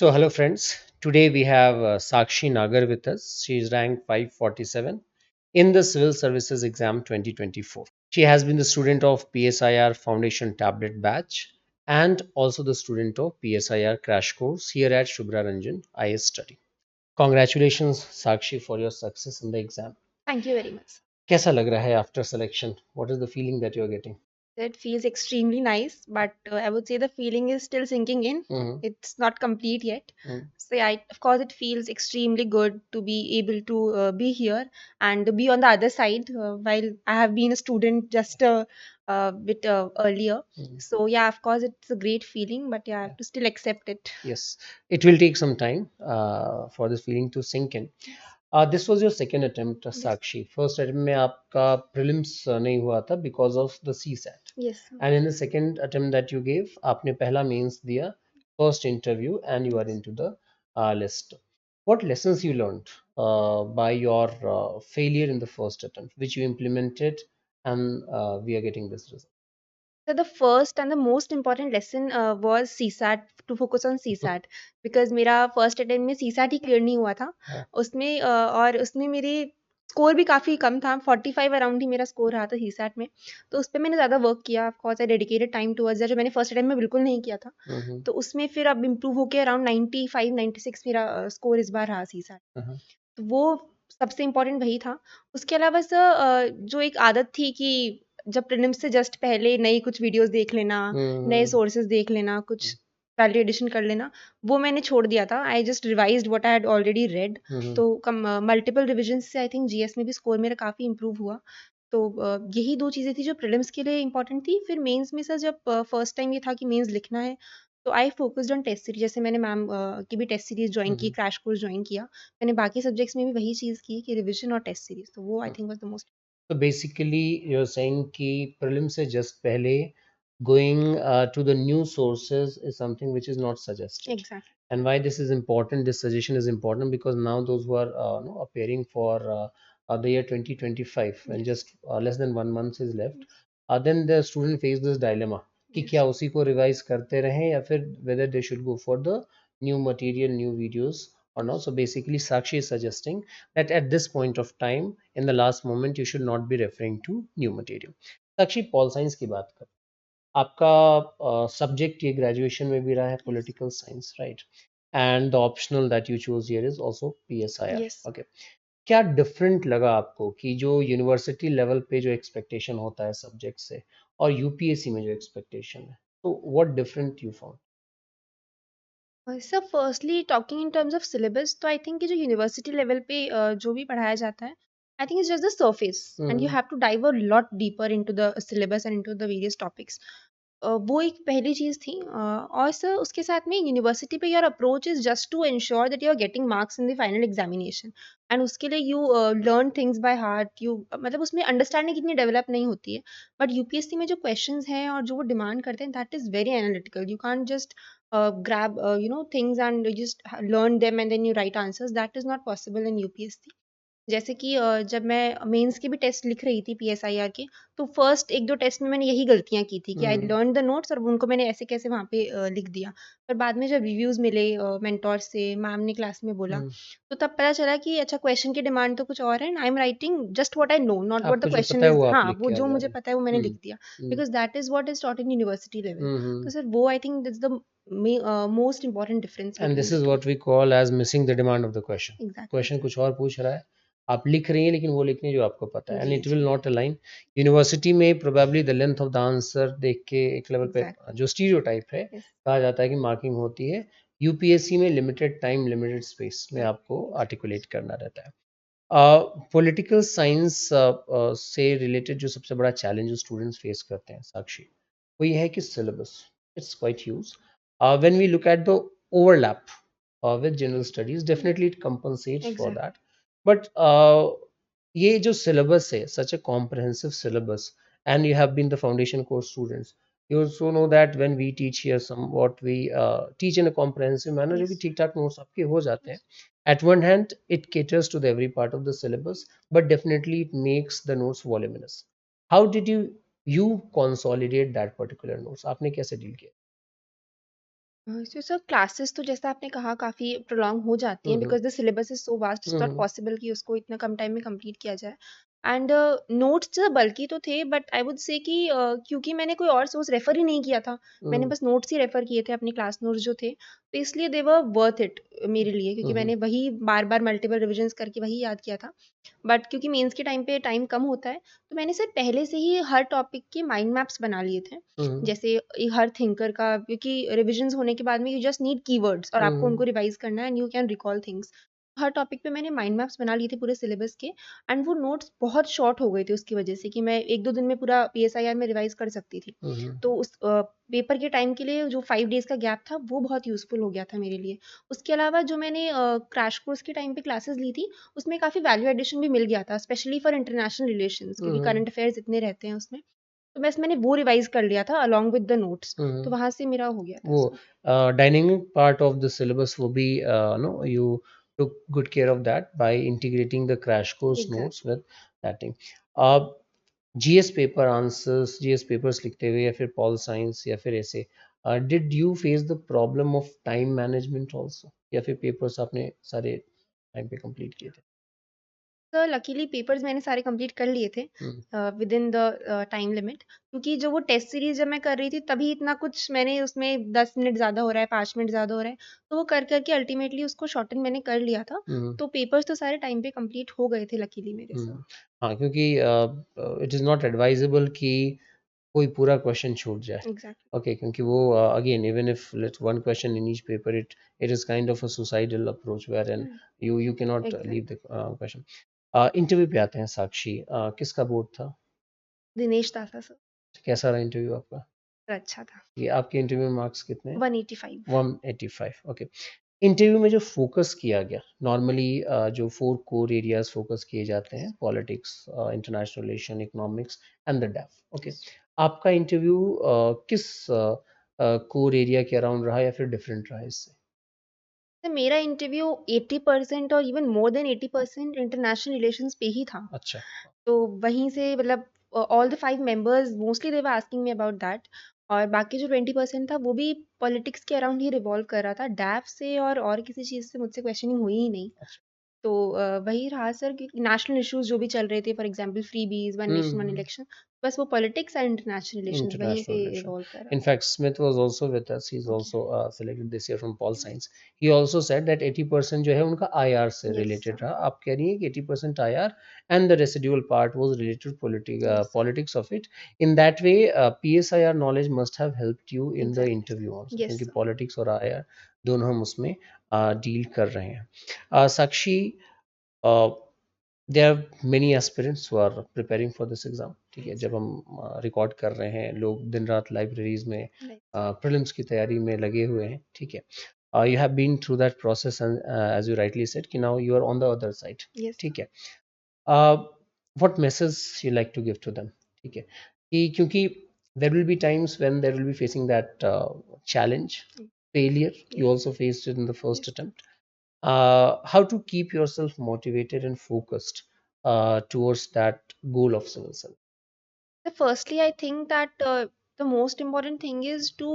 So, hello friends. Today we have Sakshi Nagar with us. She is ranked 547 in the Civil Services Exam 2024. She has been the student of PSIR Foundation Tablet Batch and also the student of PSIR Crash Course here at Shubhra Ranjan IS Study. Congratulations, Sakshi, for your success in the exam. Thank you very much. कैसा लग रहा है after selection? What is the feeling that you are getting? It feels extremely nice, but I would say the feeling is still sinking in. Mhm, It's not complete yet. mhm, So yeah, of course, it feels extremely good to be able to be here and be on the other side while I have been a student just a bit earlier. mhm. So yeah, of course, it's a great feeling, but yeah, I have to still accept it. Yes, it will take some time for this feeling to sink in. Yes. This was your second attempt, Yes. Sakshi. First attempt में आपका prelims नहीं हुआ था because of the CSAT. Yes. And in the second attempt that you gave, आपने पहला mains दिया, first interview, and you are Yes. into the list. What lessons you learned by your failure in the first attempt, which you implemented, and we are getting this result? So the first and the most important lesson was CSAT, to focus on CSAT, because मेरा first attempt में CSAT ही clear नहीं हुआ था हाँ, उसमें और उसमें मेरे स्कोर भी काफ़ी कम था 45 अराउंड ही मेरा स्कोर रहा था CSAT में। तो उस पे मैंने ज़्यादा वर्क किया, of course I dedicated time towards that, जो मैंने फर्स्ट अटेम्प्ट में बिल्कुल नहीं किया था। हम्म, तो उसमें फिर अब इम्प्रूव होके अराउंड 95 96 मेरा स्कोर इस बार रहा CSAT। हाँ, तो वो सबसे इम्पोर्टेंट वही था। उसके अलावा जो एक आदत थी कि जब प्रीलिम्स से जस्ट पहले नई कुछ वीडियोज़ देख लेना, नए हम्म, सोर्सेज़ देख लेना, कुछ वैल्यू एडिशन कर लेना, वो मैंने छोड़ दिया था। I just revised what I had already read. Hmm, तो मल्टीपल रिविजन्स से आई थिंक जीएस में भी स्कोर मेरा काफ़ी इम्प्रूव हुआ। तो यही 2 चीज़ें थी जो प्रीलिम्स के लिए इम्पोर्टेंट थी। फिर मेंस में सर जब फर्स्ट टाइम ये था कि मेंस लिखना है, तो I focused on test series. जैसे मैंने मैम की भी टेस्ट सीरीज़ जॉइन की, हम्म, क्रैश कोर्स जॉइन किया। मैंने बाकी सब्जेक्ट्स में भी वही चीज़ की कि रिविजन और टेस्ट सीरीज़, तो वो I think was the most. So basically, you're saying कि prelim से just पहले going to the new sources is something which is not suggested. Exactly. And why this is important, this suggestion is important because now those who are appearing for the year 2025, when yes, just less than 1 month is left, then the student face this dilemma कि yes, क्या उसी को revise करते रहें या फिर whether they should go for the new material, new videos or not. So basically, Sakshi is suggesting that at this point of time, in the last moment, you should not be referring to new material. Sakshi, Paul Science की बात कर आपका subject ये graduation में भी रहा है yes, political science right and the optional that you choose here is also PSIR yes. Okay क्या डिफरेंट लगा आपको कि जो यूनिवर्सिटी लेवल पे जो एक्सपेक्टेशन होता है सब्जेक्ट से और यूपीएससी में जो एक्सपेक्टेशन है तो what different you found sir firstly talking in terms of syllabus, तो आई थिंक कि जो यूनिवर्सिटी लेवल पे जो भी पढ़ाया जाता है, I think it's just the surface and you hmm have to dive a lot deeper into the syllabus and into the various topics. वो एक पहली चीज़ थी। और सर उसके साथ में यूनिवर्सिटी पे your approach is just to ensure that you are getting marks in the final examination, and उसके लिए you learn things by heart. You मतलब उसमें अंडरस्टैंडिंग इतनी डेवलप नहीं होती है। बट यूपीएससी में जो क्वेश्चंस हैं और जो वो डिमांड करते हैं, that is very analytical. You can't just grab things and you just learn them and then you write answers. That is not possible in UPSC. जैसे कि जब मैं मेंस के भी टेस्ट लिख रही थी पीएसआईआर के, तो फर्स्ट 1-2 टेस्ट में मैंने यही गलतियाँ की थी कि आई हम्म लर्न्ड द नोट्स और उनको मैंने ऐसे-कैसे वहाँ पे लिख दिया। पर बाद में जब रिव्यूज़ मिले मेंटोर से, मैम ने क्लास में बोला, हम्म तो तब पता चला कि अच्छा क्वेश्चन की डिमांड तो कुछ और है and I am writing just what I know, not what the आपको जो क्वेश्चन पता है इज़। वो आप हाँ, लिख वो के आ जो जा मुझे रहे पता है वो मैंने हम्म लिख दिया, hmm because that is what is taught in university level. तो हम्म सर वो I think that's the most important difference and between this the is 2। What we call as missing the demand of the question exactly. Question कुछ और पूछ रहा है आप लिख रही हैं लेकिन वो लिखने जो आपको पता है एंड जी, इट विल जी। नॉट अलाइन यूनिवर्सिटी में probably the length of the answer देख के एक लेवल पे एग्ज़ैक्टली। जो स्टीरियोटाइप है यस, कहा जाता है कि मार्किंग होती है यूपीएससी में लिमिटेड टाइम लिमिटेड स्पेस में आपको एग्ज़ैक्टली, एग्ज़ैक्टली। आर्टिकुलेट करना रहता है पॉलिटिकल साइंस से रिलेटेड जो सबसे बड़ा चैलेंज स्टूडेंट्स फेस करते हैं साक्षी वो ये है कि syllabus it's quite huge when we look at the overlap with general studies definitely it compensates for exactly. that but ये जो syllabus है such a comprehensive syllabus and you have been the foundation course students you also know that when we teach here somewhat we teach in a comprehensive manner जो कि Yes. ठीक ठाक notes आपके हो जाते हैं Yes. at one hand it caters to the every part of the syllabus but definitely it makes the notes voluminous how did you consolidate that particular notes आपने कैसे deal किया सो सर क्लासेस तो जैसा आपने कहा काफ़ी prolong हो जाती हुँ, हैं हुँ। Because the syllabus is so vast, it's हुँ, नॉट हुँ। पॉसिबल कि उसको इतना कम टाइम में कंप्लीट किया जाए। एंड नोट्स बल्कि तो थे बट आई वुड से कि क्योंकि मैंने कोई और सोर्स रेफ़र ही नहीं किया था, मैंने हुँ, बस नोट्स ही रेफ़र किए थे अपने क्लास नोट्स जो थे, तो इसलिए दे वर वर्थ इट मेरे लिए हुँ, क्योंकि हुँ, मैंने वही बार-बार मल्टीपल रिविजन्स करके वही याद किया था। बट क्योंकि मेंस के टाइम पे टाइम कम होता है, तो मैंने सिर्फ पहले से ही हर टॉपिक के माइंड मैप्स बना लिए थे। हुँ, जैसे हर थिंकर का क्योंकि रिविजन्स होने के बाद में यू जस्ट नीड कीवर्ड्स और आपको हुँ, उनको रिवाइज करना है and you can recall things. Her topic पे मैंने माइंड मैप्स बना लिए थे पूरे सिलेबस के एंड वो नोट्स बहुत शॉर्ट हो गए थे उसकी वजह से कि मैं 1-2 दिन में पूरा पीएसआईआर में रिवाइज कर सकती थी। हुँ, हुँ, तो उस पेपर के टाइम के लिए जो 5 डेज़ का गैप था वो बहुत यूज़फुल हो गया था मेरे लिए। उसके अलावा जो मैंने क्रैश कोर्स के टाइम पे क्लासेस ली थी, उसमें काफ़ी वैल्यू एडिशन भी मिल गया था, स्पेशली फॉर इंटरनेशनल रिलेशंस हुँ, क्योंकि हुँ, करंट अफेयर्स इतने रहते हैं उसमें। तो बस मैंने वो रिवाइज़ कर लिया था अलोंग विद द नोट्स, तो हुँ। वहाँ से मेरा हो गया था वो उसमें। Dynamic part of the syllabus वो भी no you took good care of that by integrating the crash course notes exactly. with that thing. आप GS paper answers GS papers लिखते हुए या फिर पॉल साइंस या फिर ऐसे did you face the problem of time management also या फिर पेपर्स आपने सारे टाइम पे कंप्लीट किए थे? तो लकीली पेपर्स मैंने सारे कंप्लीट कर लिए थे हुँ, within the time limit क्योंकि जो वो टेस्ट सीरीज़ जब मैं कर रही थी तभी इतना कुछ मैंने उसमें 10 मिनट ज़्यादा हो रहा है, 5 मिनट ज़्यादा हो रहा है, तो वो कर के अल्टीमेटली उसको शॉर्टन मैंने कर लिया था। हुँ, तो पेपर्स तो सारे टाइम पे कंप्लीट हो गए थे लकीली मेरे से। हुँ। हाँ, क्योंकि इट इज़ नॉट एडवाइजेबल कि कोई पूरा क्वेश्चन छूट जाए। एग्ज़ैक्टली। ओके, क्योंकि वो again even if let's one question in each paper it is kind of a suicidal approach wherein you can not leave the exactly. Question. Interview पे आते हैं साक्षी। किसका बोर्ड था? दिनेश दाता सर। कैसा रहा इंटरव्यू आपका? अच्छा था। ये आपके इंटरव्यू में मार्क्स कितने हैं? 185। 185। ओके। इंटरव्यू में जो फोकस किया गया नॉर्मली जो 4 कोर एरियाज फोकस किए जाते हैं politics, international relation, economics and the डेफ। ओके, आपका इंटरव्यू किस कोर एरिया के अराउंड रहा या फिर डिफरेंट रहा इससे? तो मेरा इंटरव्यू 80% और even more than 80% international relations पे ही था। अच्छा। तो वहीं से मतलब all the 5 members mostly they were asking me about that और बाकी जो 20% था वो भी पॉलिटिक्स के अराउंड ही रिवॉल्व कर रहा था। डैफ से और किसी चीज़ से मुझसे क्वेश्चनिंग हुई ही नहीं। अच्छा। तो वही रहा सर कि नेशनल इश्यूज़ जो भी चल रहे थे for example freebies, one nation one hmm. Election, बस वो पॉलिटिक्स एंड इंटरनेशनल रिलेशंस वहीं International से relation. रिवॉल्व कर रहा In था। fact, Smith was also with us. He's okay. also selected this year from Paul Science. He also said that 80% जो है उनका IR से यस related सर। रहा. आप कह रही हैं कि 80% IR and the residual part was related to yes sir. politics of it. In that way, PSIR knowledge must have helped you in the exactly interview sir. also yes क्योंकि sir. politics और IR दोनों हम उसमें deal कर रहे हैं. साक्षी, uh, there are many aspirants who are preparing for this exam. ठीक है, जब एग्जैक्टली। हम रिकॉर्ड कर रहे हैं लोग दिन रात लाइब्रेरीज में राइट। प्रीलिम्स की तैयारी में लगे हुए हैं। ठीक है, you have been through that process as you rightly said कि now you are on the other side. Yes ठीक सर। है, what message you like to give to them? ठीक है, कि क्योंकि there will be times when there will be facing that challenge, failure you yes. Also faced in the first yes sir. Attempt. How to keep yourself motivated and focused towards that goal of civil service? So firstly, I think that the most important thing is to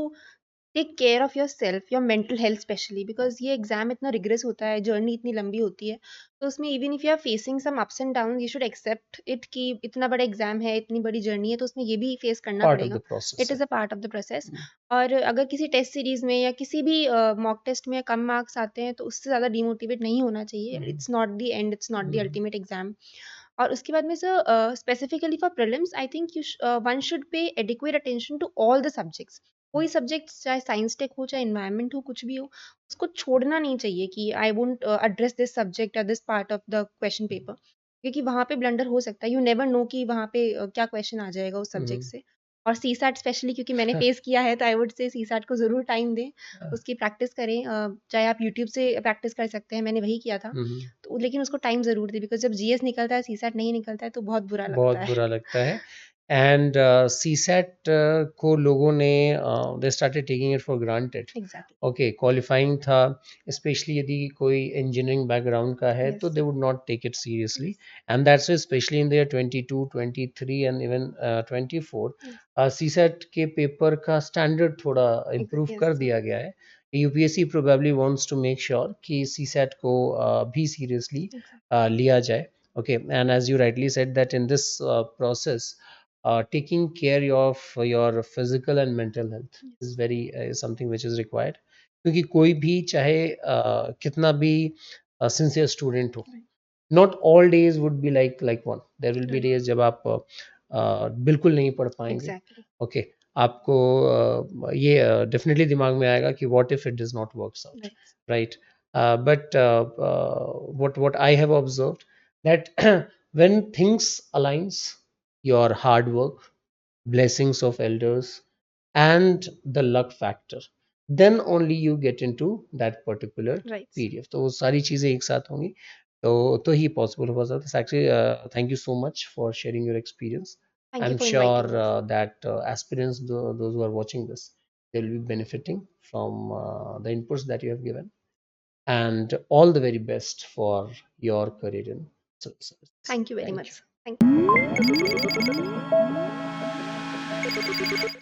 take care of yourself, your mental health specially because ये exam इतना rigorous होता है, journey इतनी लंबी होती है, तो उसमें even if you are facing some ups and downs, you should accept it कि इतना बड़ा एग्ज़ाम है, इतनी बड़ी जर्नी है, तो उसमें ये भी फेस करना Part of पड़ेगा। the process. It is a part of the process. Mm, और अगर किसी टेस्ट सीरीज़ में या किसी भी मॉक टेस्ट में कम मार्क्स आते हैं, तो उससे ज़्यादा डिमोटिवेट नहीं होना चाहिए। mhm, it's not the end, it's not the mhm, ultimate exam. और उसके बाद में sir specifically for prelims I think one should pay adequate attention to all the subjects. कोई सब्जेक्ट चाहे साइंस टेक हो चाहे इन्वायरमेंट हो कुछ भी हो, उसको छोड़ना नहीं चाहिए कि I won't address this subject या this part of the question paper, क्योंकि वहाँ पे ब्लंडर हो सकता है। यू नेवर नो कि वहाँ पे क्या क्वेश्चन आ जाएगा उस सब्जेक्ट mhm. से। और सी सैट स्पेशली क्योंकि मैंने फेस किया है, तो I would say C SAT को ज़रूर टाइम दें, उसकी प्रैक्टिस करें। चाहे आप यूट्यूब से प्रैक्टिस कर सकते हैं, मैंने वही किया था। Mhm. तो लेकिन उसको टाइम ज़रूर दें बिकॉज़ जब जीएस निकलता है, सीसैट नहीं निकलता है तो बहुत बुरा बहुत लगता है। बुरा लगता है एंड सीसैट को लोगों ने they started taking it for granted. Exactly. Okay, qualifying था, स्पेशली यदि कोई इंजीनियरिंग बैकग्राउंड का है तो Yes. They would not take it seriously. Yes. And that's specially in their 22, 23 and even 24 Yes. CSAT के पेपर का स्टैंडर्ड थोड़ा improve कर Yes. दिया गया है. UPSC probably wants to make sure कि सीसैट को भी सीरियसली Exactly. लिया जाए. Okay, and as you rightly said that in this process, taking care of your physical and mental health Yes. is very is something which is required. क्योंकि कोई भी चाहे कितना भी सिंसियर स्टूडेंट हो, Right. not all days would be like one. There will be Right. days जब आप बिल्कुल नहीं पढ़ पाएंगे. Exactly. ओके, आपको ये डेफिनेटली दिमाग में आएगा कि what if it does not works out, Right. Right. But what I have observed that when things aligns, your hard work, blessings of elders, and the luck factor, then only you get into that particular Right. PDF. तो वो सारी चीज़ें एक साथ होंगी तो ही possible हो सकता है. Actually, thank you so much for sharing your experience. Thank you I'm for sure inviting us. that aspirants, those who are watching this, they will be benefiting from the inputs that you have given. And all the very best for your career in civil services. Thank you very Thank you. much. Thank you.